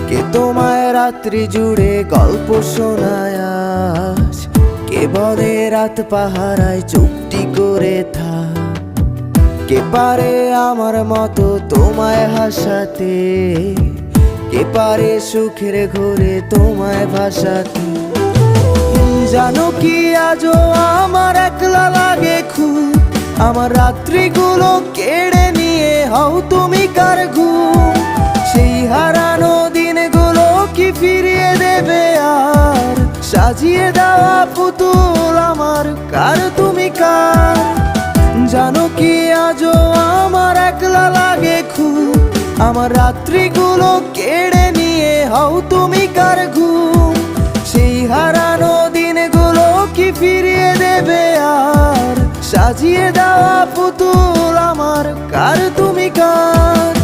কে তোমায় রাত্রি জুড়ে গল্প শোনায় আজ? কে বলে রাত পাহারায় চুপটি করে থাক? কে পারে আমার মতো তোমায় হাসাতে? কে পারে সুখের ঘরে তোমায় ভাসাতে? জানো কি আজও আমার একলা লাগে খুব, আমার রাত্রিগুলো কেড়ে নিয়ে হও তুমি কার ঘুম? সেই হারানো দিনগুলো কি ফিরিয়ে দেবে আর? সাজিয়ে দেওয়া পুতুল আমার কার তুমি কার? জানো কি আজও আমার একলা লাগে খুব, আমার রাত্রিগুলো কেড়ে নিয়ে হও তুমি কার ঘুম? সেই হারানো দিনগুলো কি ফিরিয়ে দেবে আর? সাজিয়ে দেওয়া পুতুল আমার কার তুমি কার?